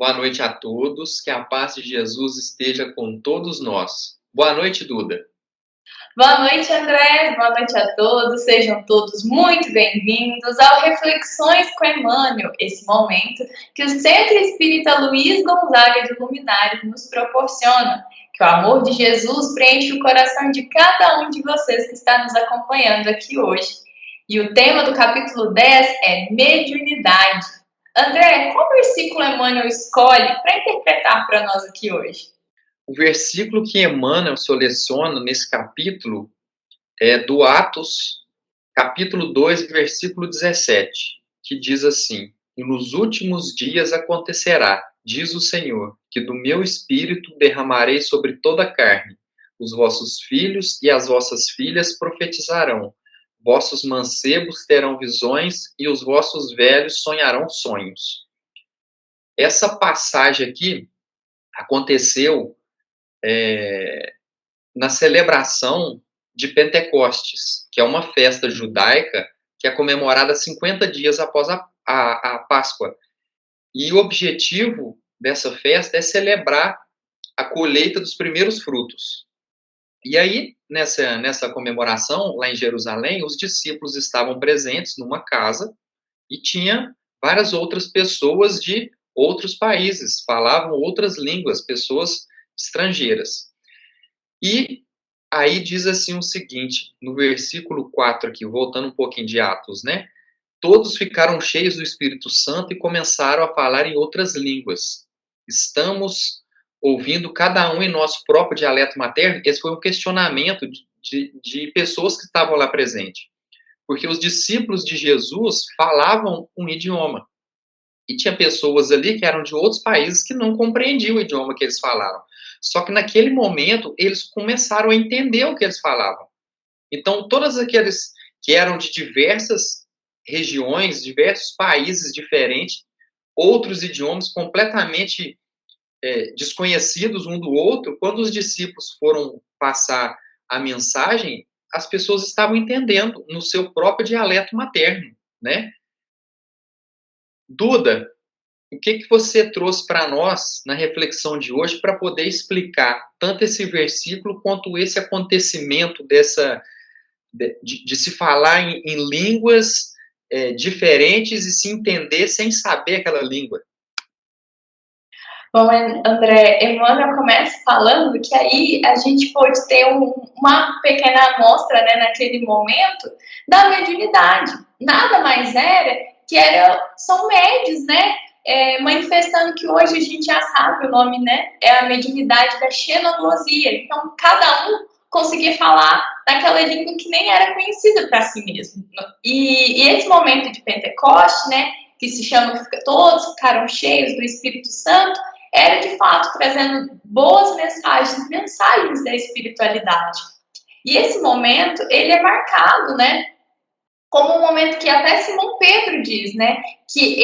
Boa noite a todos, que a paz de Jesus esteja com todos nós. Boa noite, Duda. Boa noite, André. Boa noite a todos. Sejam todos muito bem-vindos ao Reflexões com Emmanuel, esse momento que o Centro Espírita Luiz Gonzaga de Luminário nos proporciona. Que o amor de Jesus preenche o coração de cada um de vocês que está nos acompanhando aqui hoje. E o tema do capítulo 10 é mediunidade. André, qual versículo Emmanuel escolhe para interpretar para nós aqui hoje? O versículo que Emmanuel seleciona nesse capítulo é do Atos, capítulo 2, versículo 17, que diz assim: E nos últimos dias acontecerá, diz o Senhor, que do meu espírito derramarei sobre toda a carne. Os vossos filhos e as vossas filhas profetizarão. Vossos mancebos terão visões e os vossos velhos sonharão sonhos. Essa passagem aqui aconteceu na celebração de Pentecostes, que é uma festa judaica que é comemorada 50 dias após a Páscoa. E o objetivo dessa festa é celebrar a colheita dos primeiros frutos. E aí, nessa comemoração, lá em Jerusalém, os discípulos estavam presentes numa casa e tinha várias outras pessoas de outros países, falavam outras línguas, pessoas estrangeiras. E aí diz assim o seguinte, no versículo 4 aqui, voltando um pouquinho de Atos, né? Todos ficaram cheios do Espírito Santo e começaram a falar em outras línguas. Estamos ouvindo cada um em nosso próprio dialeto materno? Esse foi um questionamento de pessoas que estavam lá presentes. Porque os discípulos de Jesus falavam um idioma. E tinha pessoas ali que eram de outros países que não compreendiam o idioma que eles falavam. Só que naquele momento, eles começaram a entender o que eles falavam. Então, todos aqueles que eram de diversas regiões, diversos países diferentes, outros idiomas completamente desconhecidos um do outro, quando os discípulos foram passar a mensagem, as pessoas estavam entendendo no seu próprio dialeto materno, né? Duda, o que você trouxe para nós na reflexão de hoje para poder explicar tanto esse versículo quanto esse acontecimento de se falar em línguas diferentes e se entender sem saber aquela língua? Bom, André, Emmanuel começa falando que aí a gente pode ter uma pequena amostra, né, naquele momento, da mediunidade. Nada mais são médios, né, manifestando que hoje a gente já sabe o nome, né, é a mediunidade da xenoglosia. Então, cada um conseguia falar naquela língua que nem era conhecida para si mesmo. E esse momento de Pentecoste, né, que se chama Todos Ficaram Cheios do Espírito Santo, era de fato trazendo boas mensagens da espiritualidade. E esse momento, ele é marcado, né, como um momento que até Simão Pedro diz, né, que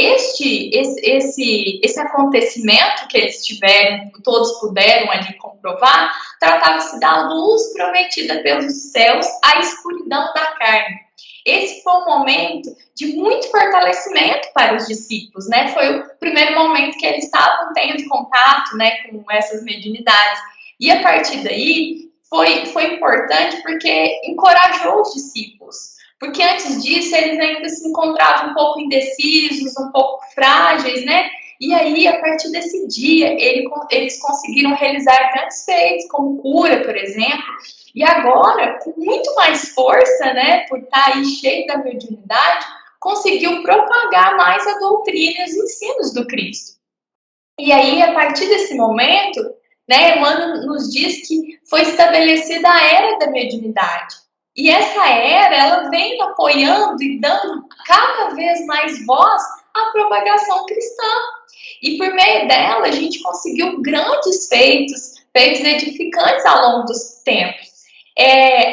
esse acontecimento que eles tiveram, todos puderam ali comprovar, tratava-se da luz prometida pelos céus à escuridão da carne. Esse foi um momento de muito fortalecimento para os discípulos, né? Foi o primeiro momento que eles estavam tendo contato, né, com essas mediunidades. E a partir daí foi importante porque encorajou os discípulos. Porque antes disso eles ainda se encontravam um pouco indecisos, um pouco frágeis, né? E aí, a partir desse dia, eles conseguiram realizar grandes feitos, como cura, por exemplo. E agora, com muito mais força, né, por estar aí cheio da mediunidade, conseguiu propagar mais a doutrina e os ensinos do Cristo. E aí, a partir desse momento, né, Emmanuel nos diz que foi estabelecida a era da mediunidade. E essa era, ela vem apoiando e dando cada vez mais voz à propagação cristã. E por meio dela, a gente conseguiu grandes feitos edificantes ao longo dos tempos.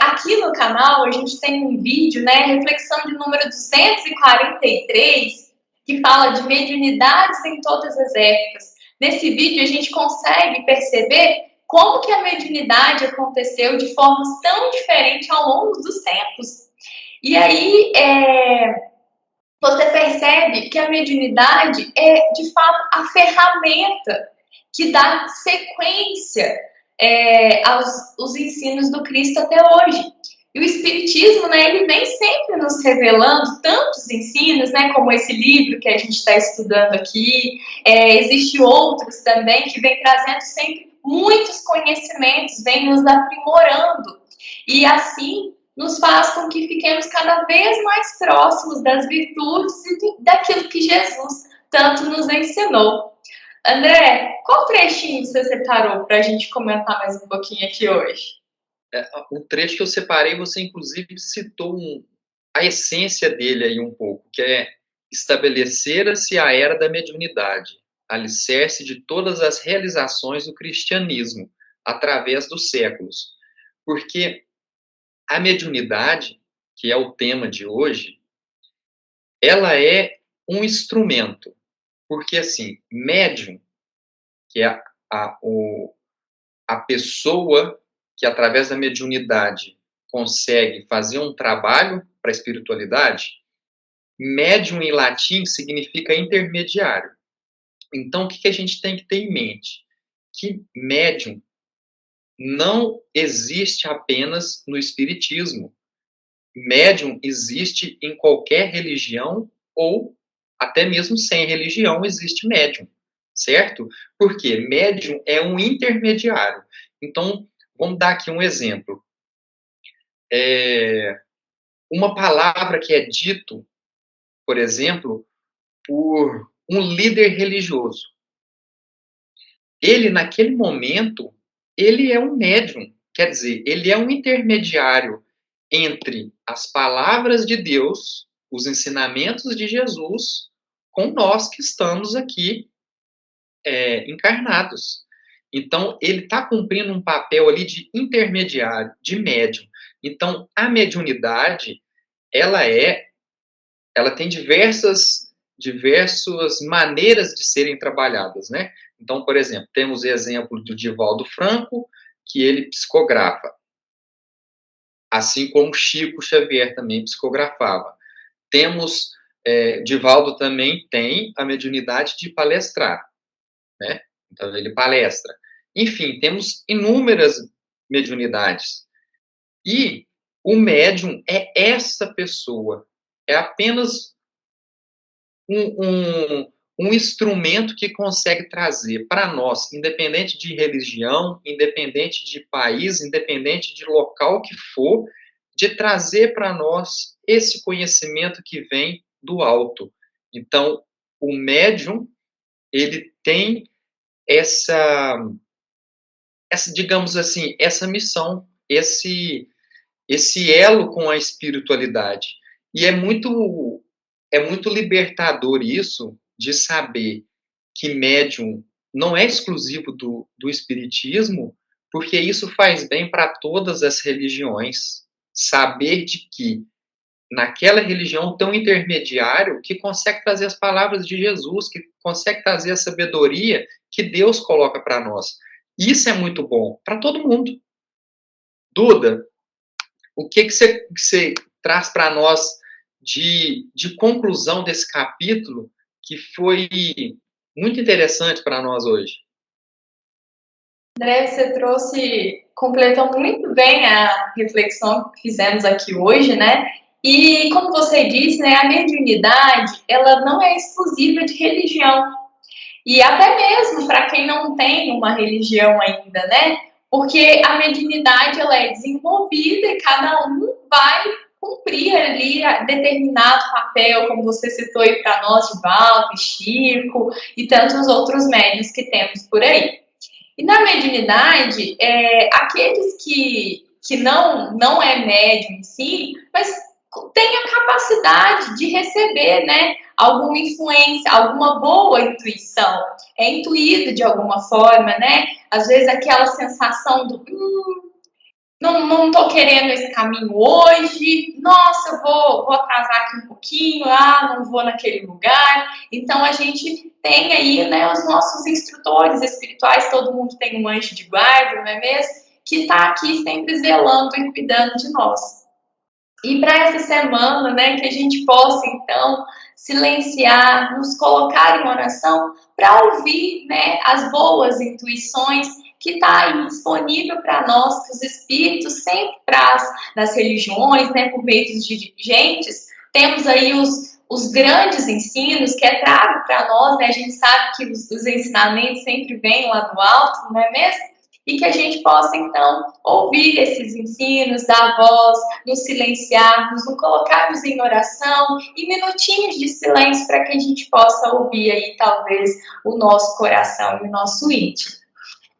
Aqui no canal, a gente tem um vídeo, né, reflexão de número 243, que fala de mediunidades em todas as épocas. Nesse vídeo, a gente consegue perceber como que a mediunidade aconteceu de formas tão diferentes ao longo dos tempos. E aí, você percebe que a mediunidade é, de fato, a ferramenta que dá sequência aos ensinos do Cristo até hoje. E o Espiritismo, né, ele vem sempre nos revelando tantos ensinos, né, como esse livro que a gente está estudando aqui. Existem outros também que vem trazendo sempre muitos conhecimentos, vem nos aprimorando. E assim nos faz com que fiquemos cada vez mais próximos das virtudes e daquilo que Jesus tanto nos ensinou. André, qual trechinho você separou para a gente comentar mais um pouquinho aqui hoje? O trecho que eu separei, você inclusive citou a essência dele aí um pouco, que é estabelecer-se a era da mediunidade, alicerce de todas as realizações do cristianismo, através dos séculos. Porque a mediunidade, que é o tema de hoje, ela é um instrumento. Porque, assim, médium, que é a pessoa que, através da mediunidade, consegue fazer um trabalho para a espiritualidade, médium em latim significa intermediário. Então, o que a gente tem que ter em mente? Que médium não existe apenas no espiritismo. Médium existe em qualquer religião ou até mesmo sem religião existe médium, certo? Porque médium é um intermediário. Então, vamos dar aqui um exemplo. Uma palavra que é dito, por exemplo, por um líder religioso. Ele, naquele momento, ele é um médium. Quer dizer, ele é um intermediário entre as palavras de Deus, os ensinamentos de Jesus, com nós que estamos aqui encarnados. Então, ele está cumprindo um papel ali de intermediário, de médium. Então, a mediunidade, ela tem diversas maneiras de serem trabalhadas, né? Então, por exemplo, temos o exemplo do Divaldo Franco, que ele psicografa, assim como Chico Xavier também psicografava. Temos, Divaldo também tem a mediunidade de palestrar, né? Então, ele palestra. Enfim, temos inúmeras mediunidades. E o médium é essa pessoa, é apenas um instrumento que consegue trazer para nós, independente de religião, independente de país, independente de local que for, de trazer para nós esse conhecimento que vem do alto. Então, o médium, ele tem digamos assim, essa missão, esse elo com a espiritualidade. E é muito libertador isso, de saber que médium não é exclusivo do espiritismo, porque isso faz bem para todas as religiões. Saber de que naquela religião tem um intermediário que consegue trazer as palavras de Jesus, que consegue trazer a sabedoria que Deus coloca para nós. Isso é muito bom para todo mundo. Duda, o que você traz para nós de conclusão desse capítulo, que foi muito interessante para nós hoje? André, você completou muito bem a reflexão que fizemos aqui hoje, né? E como você disse, né, a mediunidade, ela não é exclusiva de religião. E até mesmo para quem não tem uma religião ainda, né? Porque a mediunidade ela é desenvolvida e cada um vai cumprir ali determinado papel, como você citou aí para nós, Divaldo, Chico e tantos outros médios que temos por aí. E na mediunidade, aqueles que não é médium em si, mas tem a capacidade de receber, né, alguma influência, alguma boa intuição, é intuído de alguma forma, né? Às vezes aquela sensação do não tô querendo esse caminho hoje, nossa, eu vou atrasar aqui um pouquinho, não vou naquele lugar. Então a gente tem aí, né, os nossos instrutores espirituais, todo mundo tem um anjo de guarda, não é mesmo? Que está aqui sempre zelando e cuidando de nós. E para essa semana, né, que a gente possa, então, silenciar, nos colocar em oração para ouvir, né, as boas intuições que está aí disponível para nós, que os espíritos sempre traz nas religiões, né, por meio dos dirigentes. Temos aí os grandes ensinos que é trago para nós, né? A gente sabe que os ensinamentos sempre vêm lá do alto, não é mesmo? E que a gente possa, então, ouvir esses ensinos, dar voz, nos silenciarmos, nos colocarmos em oração e minutinhos de silêncio para que a gente possa ouvir aí, talvez, o nosso coração e o nosso íntimo.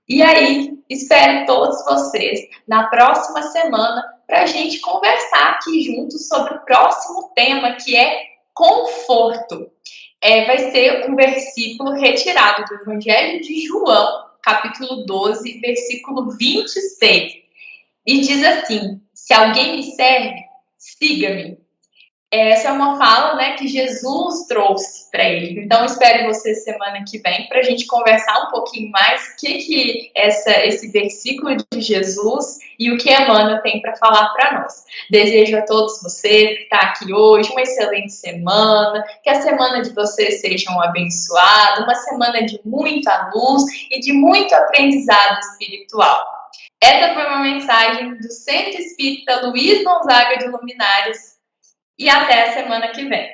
E aí, espero todos vocês na próxima semana para a gente conversar aqui juntos sobre o próximo tema, que é conforto. Vai ser um versículo retirado do Evangelho de João, capítulo 12, versículo 26. E diz assim: se alguém me serve, siga-me. Essa é uma fala, né, que Jesus trouxe para ele. Então, espero você semana que vem para a gente conversar um pouquinho mais o que esse versículo de Jesus e o que Emmanuel tem para falar para nós. Desejo a todos vocês que estão aqui hoje uma excelente semana, que a semana de vocês seja abençoada, uma semana de muita luz e de muito aprendizado espiritual. Essa foi uma mensagem do Centro Espírita Luiz Gonzaga de Luminares. E até a semana que vem.